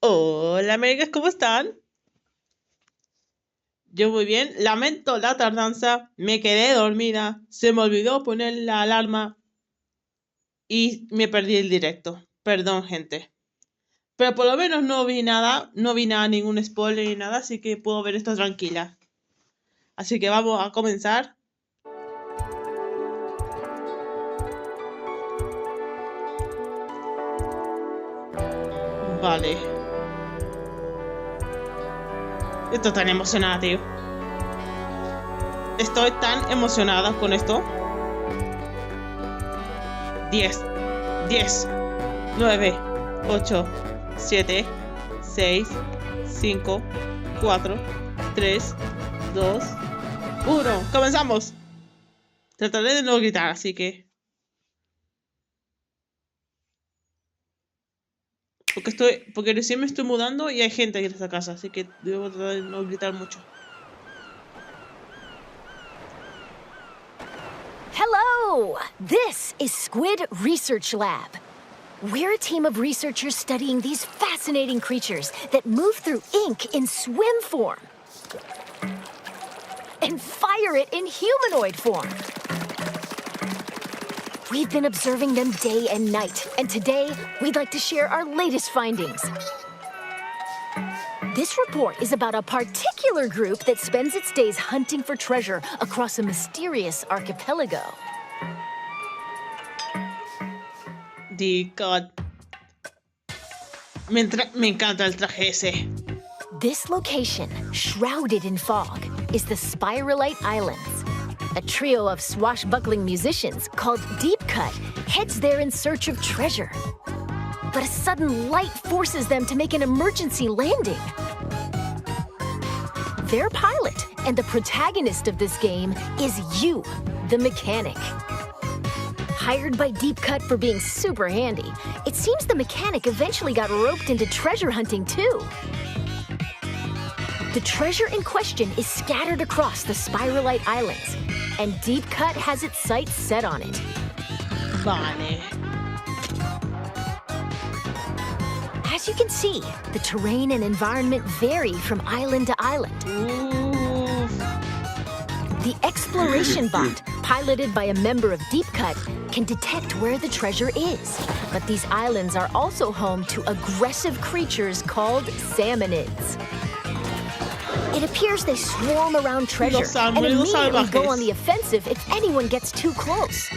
Hola, amigas, ¿cómo están? Yo muy bien. Lamento la tardanza. Me quedé dormida. Se me olvidó poner la alarma y me perdí el directo. Perdón, gente. Pero por lo menos no vi nada. No vi nada, ningún spoiler ni nada, así que puedo ver esto tranquila. Así que vamos a comenzar. Vale. Estoy tan emocionada, tío. Estoy tan emocionada con esto. 10, 9, 8, 7, 6, 5, 4, 3, 2, 1. ¡Comenzamos! Trataré de no gritar, así que... Porque recién me estoy mudando y hay gente aquí en esta casa, así que debo tratar de no gritar mucho. Hello! This is Squid Research Lab. We're a team of researchers studying these fascinating creatures that move through ink in swim form and fire it in humanoid form. We've been observing them day and night, and today we'd like to share our latest findings. This report is about a particular group that spends its days hunting for treasure across a mysterious archipelago. God. Me encanta el traje ese. This location, shrouded in fog, is the Spiralite Islands. A trio of swashbuckling musicians called Deep Cut heads there in search of treasure. But a sudden light forces them to make an emergency landing. Their pilot and the protagonist of this game is you, the mechanic. Hired by Deep Cut for being super handy, it seems the mechanic eventually got roped into treasure hunting too. The treasure in question is scattered across the Spiralite Islands, and Deep Cut has its sights set on it. Vale. As you can see, the terrain and environment vary from island to island. Oof. The exploration bot, piloted by a member of Deep Cut, can detect where the treasure is. But these islands are also home to aggressive creatures called salmonids. It appears they swarm around treasure and immediately go on the offensive if anyone gets too close.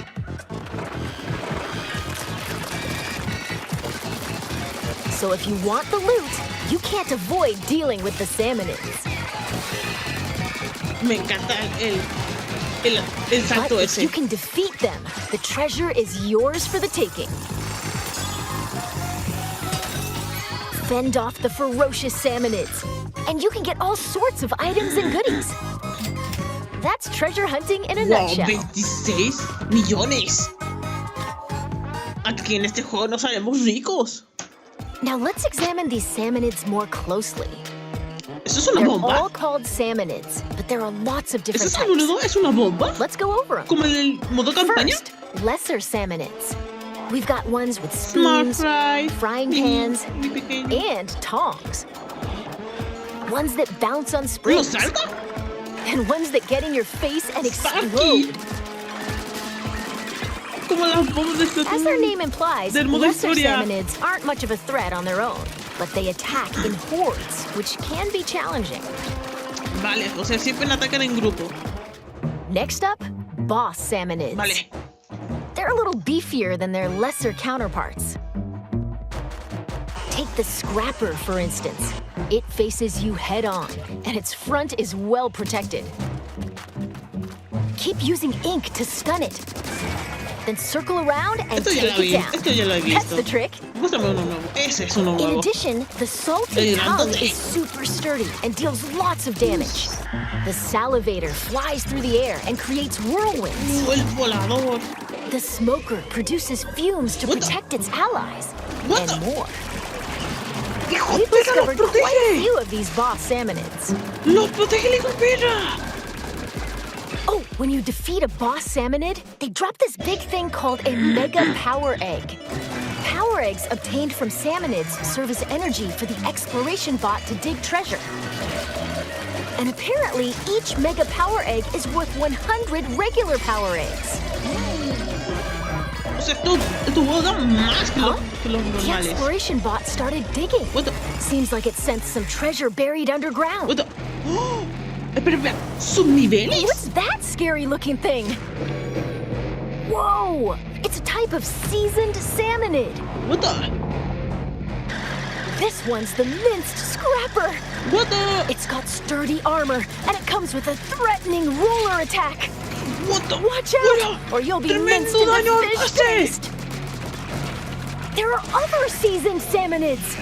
So if you want the loot, you can't avoid dealing with the salmonids. Me encanta el salto But if ese. you can defeat them, the treasure is yours for the taking. Fend off the ferocious salmonids, and you can get all sorts of items and goodies. That's treasure hunting in a nutshell. 26 millones. Aquí en este juego nos haremos ricos. Now let's examine these salmonids more closely. ¿Eso es una They're bomba? all called salmonids, but there are lots of different ¿Eso types. es una bomba? Let's go over them. ¿Como en el modo campaña? First, lesser salmonids. We've got ones with Smart spoons, fry. frying pans, and tongs. Ones that bounce on ¿No springs, salta? and ones that get in your face and Sparky. explode. Como las bombas de Splatoon. As their name implies, Del modo lesser historia. salmonids aren't much of a threat on their own, but they attack in hordes, which can be challenging. Vale, o sea, siempre atacan en grupo. Next up, boss salmonids. Vale. They're a little beefier than their lesser counterparts. Take the Scrapper, for instance. It faces you head-on, and its front is well protected. Keep using ink to stun it. Then circle around and Esto ya take lo vi. it down. Esto ya lo he That's visto. the trick. Muéstrame uno nuevo. Ese es uno In nuevo. addition, the salty El tongue grandote. is super sturdy and deals lots of damage. The salivator flies through the air and creates whirlwinds. El volador. The smoker produces fumes to What the- protect its allies. What And the- more. ¡Hijo We've de perra, los discovered quite a protege! few of these boss salmonids. ¡Los protege el hijo de perra! Oh, when you defeat a boss salmonid, they drop this big thing called a mega power egg. Power power eggs obtained from salmonids serve as energy for the exploration bot to dig treasure. And apparently, each mega power egg is worth 100 regular power eggs. O sea, tu juego da más que los The normales. exploration bot started digging. What the? Seems like it sensed some treasure buried underground. What the? Oh, espera, ¿subniveles? What's that scary-looking thing? Whoa! It's a type of seasoned salmonid. What the? This one's the minced scrapper. What the? It's got sturdy armor, and it comes with a threatening roller attack. What the? Watch out, or you'll be minced into daño fish hace. paste. There are other seasoned salmonids.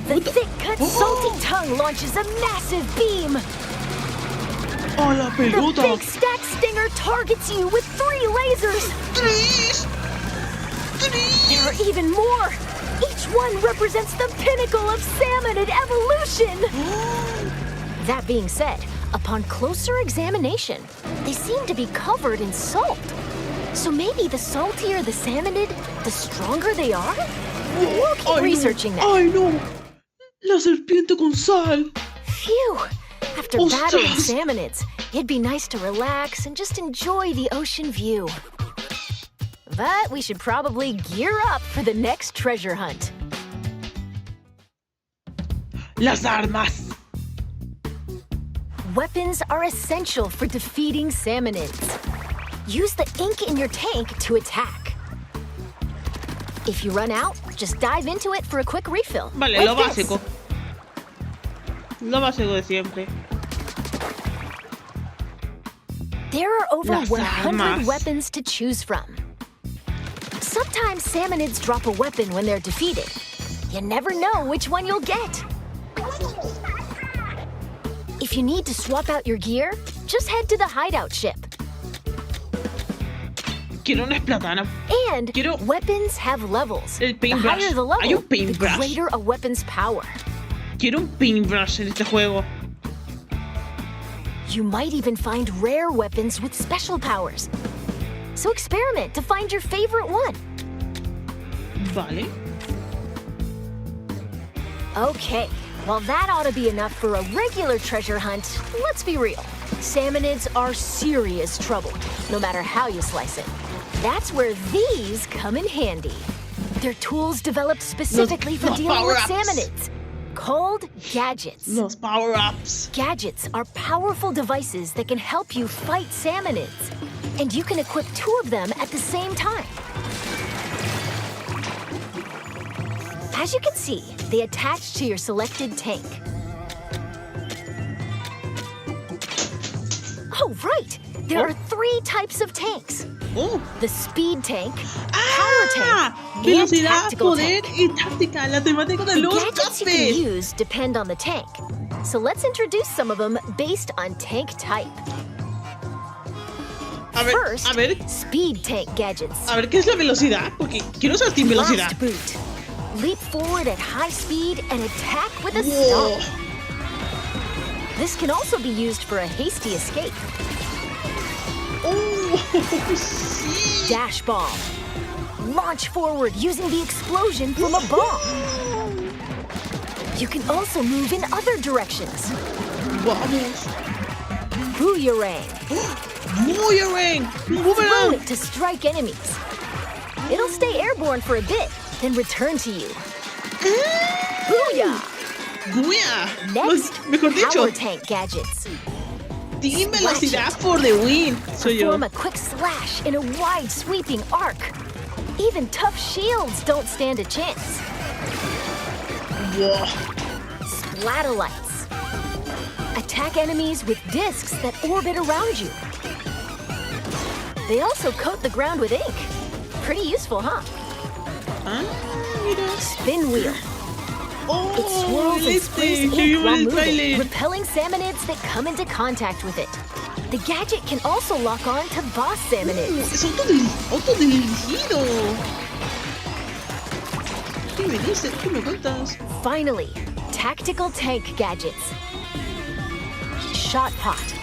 The What the- thick-cut, salty tongue launches a massive beam. Oh, la The pelota. big stack stinger targets you with 3 lasers. Tres. There are even more. Each one represents the pinnacle of salmonid evolution. That being said, upon closer examination, they seem to be covered in salt. So maybe the saltier the salmonid, the stronger they are? We'll keep researching that. Ay, no. La serpiente con sal. Phew! After Ostras. battling salmonids, it'd be nice to relax and just enjoy the ocean view. But we should probably gear up for the next treasure hunt. Las armas. Weapons are essential for defeating salmonids. Use the ink in your tank to attack. If you run out, just dive into it for a quick refill. Vale, like lo this. básico. Lo básico de siempre. There are over Las 100 armas. weapons to choose from. Sometimes salmonids drop a weapon when they're defeated. You never know which one you'll get. If you need to swap out your gear, just head to the hideout ship. Quiero una esplatana. And Quiero- weapons have levels. El The paintbrush. higher the level, Hay un the paintbrush. greater a weapon's power. Quiero un paintbrush en este juego. You might even find rare weapons with special powers. So experiment to find your favorite one. Vale. Okay, well that ought to be enough for a regular treasure hunt. Let's be real. Salmonids are serious trouble, no matter how you slice it. That's where these come in handy. They're tools developed specifically for los dealing with power-ups. salmonids, called gadgets. Los power-ups. Gadgets are powerful devices that can help you fight salmonids, and you can equip 2 of them at the same time. As you can see, they attach to your selected tank. Oh, right! There are 3 types of tanks. Oh. The speed tank, power Ah, tank, and velocidad, tactical poder tank. y táctica. La temática de The los gadgets you can cafés. use depend on the tank. So let's introduce some of them based on tank type. A ver, First, a ver, speed tank gadgets. a ver qué es la velocidad, porque quiero saber sin velocidad. Blast boot. Leap forward at high speed and attack with a Whoa. stomp. This can also be used for a hasty escape. Oh, sí. Dash bomb. Launch forward using the explosion from a bomb. You can also move in other directions. Vamos. Boomerang. Boomerang. Throw Boomerang. it to strike enemies. It'll stay airborne for a bit, then return to you. Booyah! Booyah. Next, Mejor dicho, power tank gadgets. Team Velocidad for the win. Soy yo. Perform a quick slash in a wide sweeping arc. Even tough shields don't stand a chance. Whoa. Splatolites. Attack enemies with discs that orbit around you. They also coat the ground with ink. Pretty useful, huh? Ah, mira. Spin wheel. Oh, It swirls and sprays que ink vimos while en el moving, tráiler. repelling salmonids that come into contact with it. The gadget can also lock on to boss salmonids. Es autodirigido. ¿Qué me dices? ¿Qué me cuentas? Finally, tactical tank gadgets. Shot pot.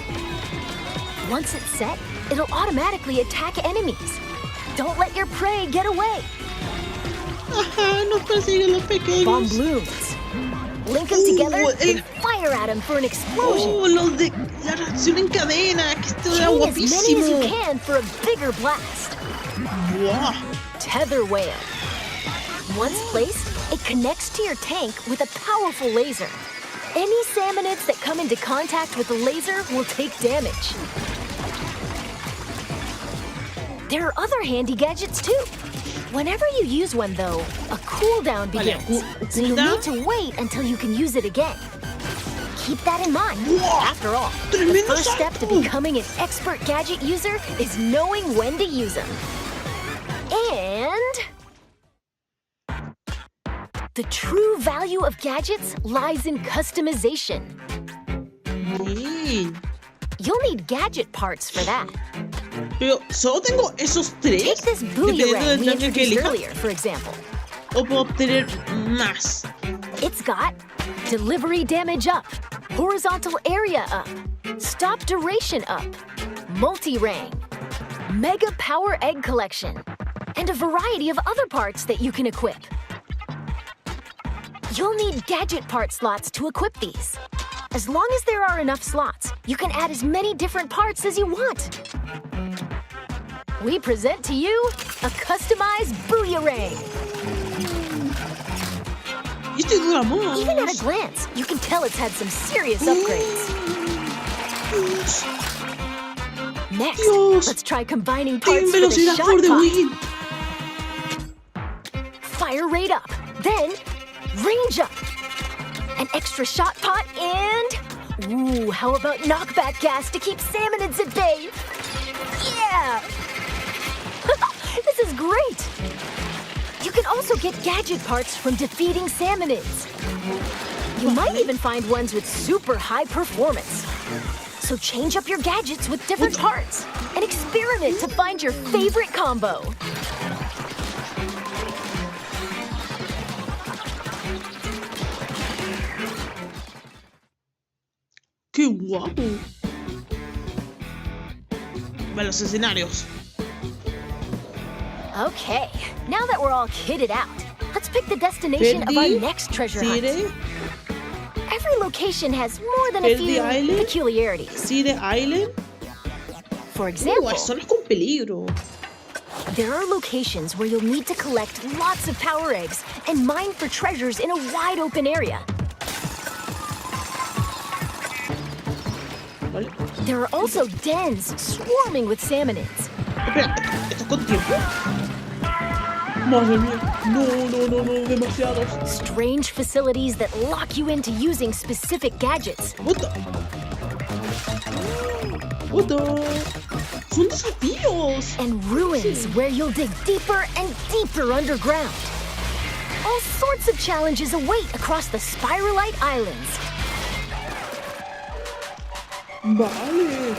Once it's set, it'll automatically attack enemies. Don't let your prey get away. Ajá, nos persiguen los pequeños. Bomb blooms. Link them together and fire at them for an explosion. Oh, los de la reacción en cadena, que esto era Chain as many as you guapísimo. can for a bigger blast. Wow. Tether whale. Once placed, it connects to your tank with a powerful laser. Any salmonids that come into contact with the laser will take damage. There are other handy gadgets too. Whenever you use one though, a cooldown begins, so you'll need to wait until you can use it again. Keep that in mind. After all, the first step to becoming an expert gadget user is knowing when to use them. And the true value of gadgets lies in customization. Sí. You'll need gadget parts for that. Pero solo tengo esos Take tres. this Dependiendo booyarang del we tanque que introduced elija. earlier, for example. O puedo obtener más. It's got delivery damage up, horizontal area up, stop duration up, multi-rang, mega power egg collection, and a variety of other parts that you can equip. You'll need gadget part slots to equip these. As long as there are enough slots, you can add as many different parts as you want. We present to you a customized booyarang. Y este dura más. Even at a glance, you can tell it's had some serious upgrades. Next, Dios. let's try combining Team parts for the velocidad shot for the pot. win. Fire rate up, then range up. An extra shot pot and... Ooh, how about knockback gas to keep salmonids at bay? Yeah! This is great! You can also get gadget parts from defeating salmonids. You might even find ones with super high performance. So change up your gadgets with different parts and experiment to find your favorite combo. ¡Qué guapo! Vale, los escenarios. Okay, now that we're all kitted out, let's pick the destination of our Verdi, next treasure hunt. Cire, Every location has more than a Verdi few Island. peculiarities. Cire Island. For example, Hay zonas con peligro. there are locations where you'll need to collect lots of power eggs and mine for treasures in a wide open area. Vale. There are also dens swarming with salmonids. Espera, ¿esto es con tiempo? Madre mía. No, demasiados. Strange facilities that lock you into using specific gadgets. What the? What the? Son desafíos. And ruins where you'll dig deeper and deeper underground. All sorts of challenges await across the Spiralite Islands. Vale.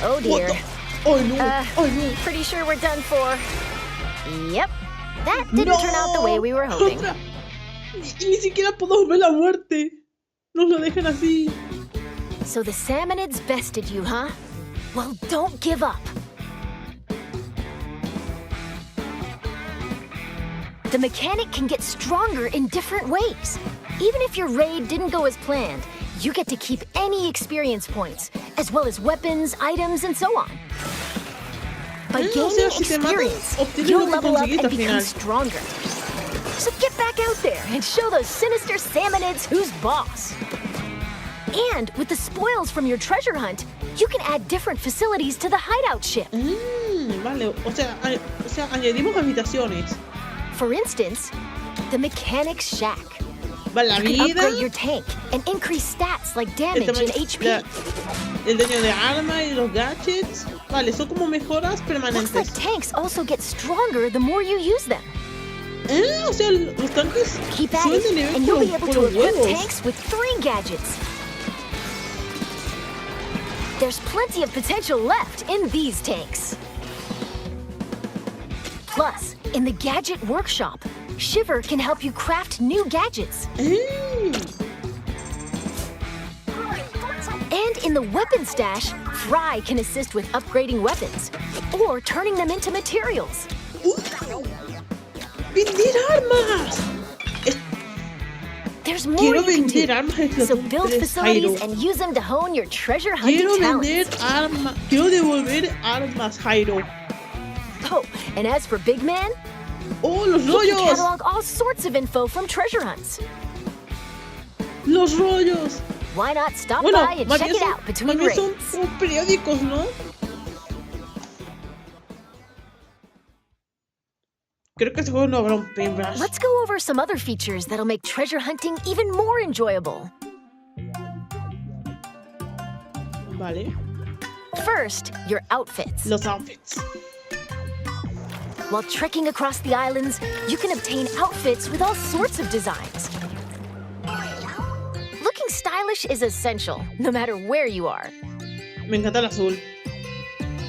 Oh What dear. the? Ay, no. Ay, no. Pretty sure we're done for. Yep. That didn't turn out the way we were hoping. Otra. Ni siquiera podemos ver la muerte. Nos lo dejan así. So the salmonids bested you, huh? Well, don't give up. The mechanic can get stronger in different ways. Even if your raid didn't go as planned, you get to keep any experience points, as well as weapons, items, and so on. By O gaining sea, si te matan, experience, obtienes you'll lo que level up conseguiste and al become final. stronger. So get back out there and show those sinister salmonids who's boss. And with the spoils from your treasure hunt, you can add different facilities to the hideout ship. Vale, o sea, añadimos habitaciones. For instance, the mechanic's shack. Vale, la You can vida, upgrade your tank and increase stats like el, damage and tamaño- HP. el daño de arma y los gadgets. Vale, son como mejoras Looks like permanentes. tanks also get stronger the more you use them. O sea, los tanques Keep at suben it, de nivel and you'll be por able to los equip huevos. tanks with 3 gadgets. There's plenty of potential left in these tanks. Plus, in the Gadget Workshop, Shiver can help you craft new gadgets. And in the Weapon Stash, Fry can assist with upgrading weapons or turning them into materials. ¡Vender armas! There's more Quiero you can vender do. armas en So Splatoon build 3, facilities Jairo. and use them to hone your treasure hunting Quiero talents. vender armas. Quiero devolver armas, Jairo. Oh, and as for Big Man, ¡Oh, los he can rollos! catalog all sorts of info from treasure hunts. ¡Los rollos! Why not stop Bueno, by and más check bien it out más between bien son raids? como periódicos, ¿no? Creo que este juego no habrá un paintbrush. Let's go over some other features that'll make treasure hunting even more enjoyable. Vale. First, your outfits. Los outfits. While trekking across the islands, you can obtain outfits with all sorts of designs. Looking stylish is essential, no matter where you are. Me encanta el azul.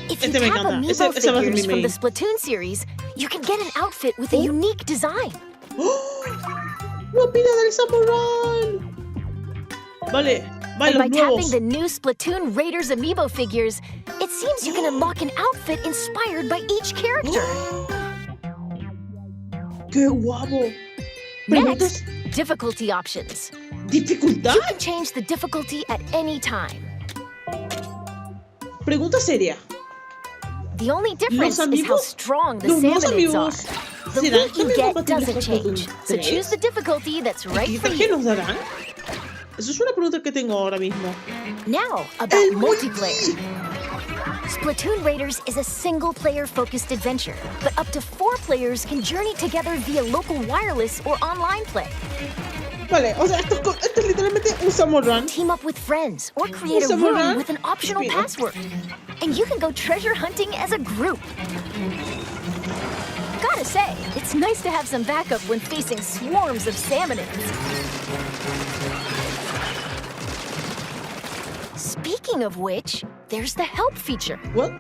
If you Este me tap encanta. amiibo Ese va a ser mi figures from main. the Splatoon series, you can get an outfit with a unique design. ¡Oh! ¡La pila del samurai! Vale, vale, And los by tapping nuevos. the new Splatoon Raiders amiibo figures, it seems you can unlock an outfit inspired by each character. ¡Qué guapo! Next, difficulty options. ¿Dificultad? You can change the difficulty at any time. Pregunta seria. The only difference is how amigos- strong the los nuevos salmonids are. amigos The serán loot you también get compatibles doesn't con Splatoon change, so 3? choose the difficulty that's right ¿Y for qué you. nos darán? Eso es una pregunta que tengo ahora mismo. Now, about El multiplayer. Splatoon Raiders is a single-player focused adventure, but up to 4 players can journey together via local wireless or online play. Vale, o sea, esto es literalmente un samurai. Team up with friends or create a Samurai? room with an optional Espera. password. And you can go treasure hunting as a group. Gotta say, it's nice to have some backup when facing swarms of salmonids. Speaking of which, there's the help feature. What?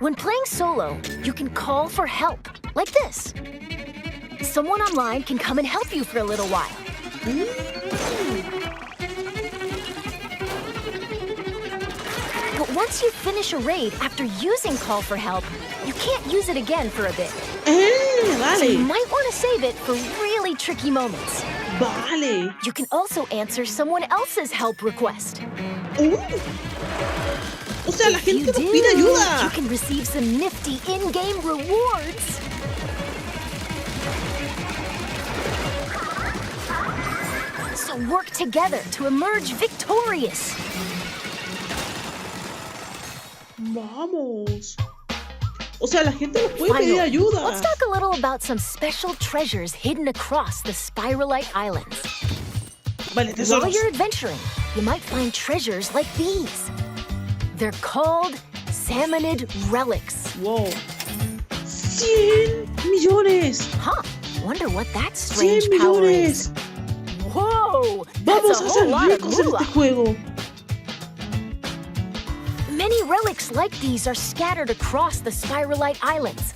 When playing solo, you can call for help, like this. Someone online can come and help you for a little while. But once you finish a raid after using call for help, you can't use it again for a bit. So you Vale. might want to save it for really tricky moments. Vale. You can also answer someone else's help request. O sea, la If you gente nos do, pide you ayuda. can receive some nifty in-game rewards. So work together to emerge victorious. Vamos. O sea, la gente nos puede pedir Finally, ayuda. let's talk a little about some special treasures hidden across the Spiralite Islands. Vale, While tesoros. you're adventuring, you might find treasures like these. They're called Salmonid Relics. Wow. 100 millones. Huh, wonder what that 100 strange power is. millones. Whoa, Vamos that's a a ser whole lot of ricos en moolah. este juego. Many relics like these are scattered across the Spiralite Islands.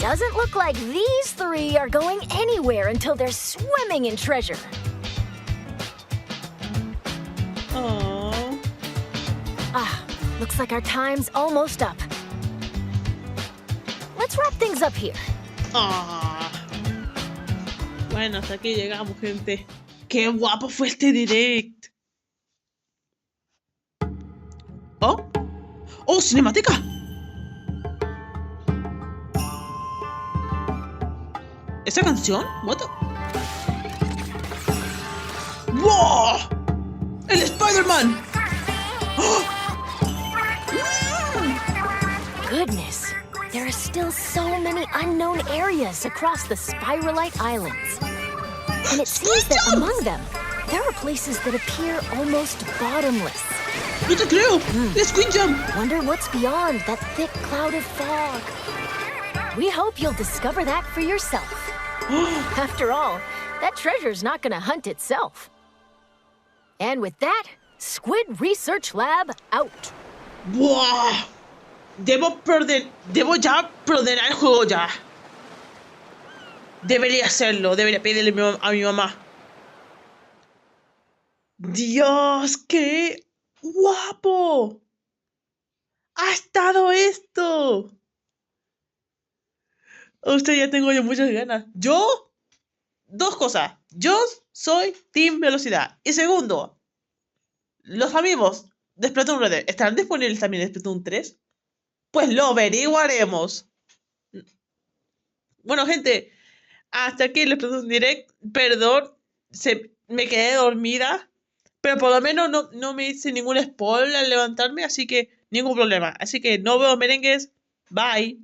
Doesn't look like these 3 are going anywhere until they're swimming in treasure. Oh. Ah, looks like our time's almost up. Let's wrap things up here. Ah. Bueno, hasta aquí llegamos, gente. Qué guapo fue este direct. Oh. Oh, cinemática. ¿Esa canción? What the... ¡Wow! ¡El Spider-Man! ¡Oh! Goodness, there are still so many unknown areas across the Spiralite Islands. And it seems that among them, there are places that appear almost bottomless. ¡No te creo! ¡El Squid Jump! Wonder what's beyond that thick cloud of fog. We hope you'll discover that for yourself. After all, that treasure's not gonna hunt itself. And with that, Squid Research Lab out. ¡Buah! Debo ya perder el juego ya. Debería hacerlo, debería pedirle a mi mamá. ¡Dios, qué guapo! ¡Ha estado esto! Usted ya tengo yo muchas ganas. Dos cosas. Yo soy Team Velocidad. Y segundo, los amigos de Splatoon Red ¿estarán disponibles también en Splatoon 3? Pues lo averiguaremos. Bueno, gente, hasta aquí el Splatoon Direct. Perdón, me quedé dormida. Pero por lo menos no me hice ningún spoiler al levantarme, así que ningún problema. Así que no veo merengues. Bye.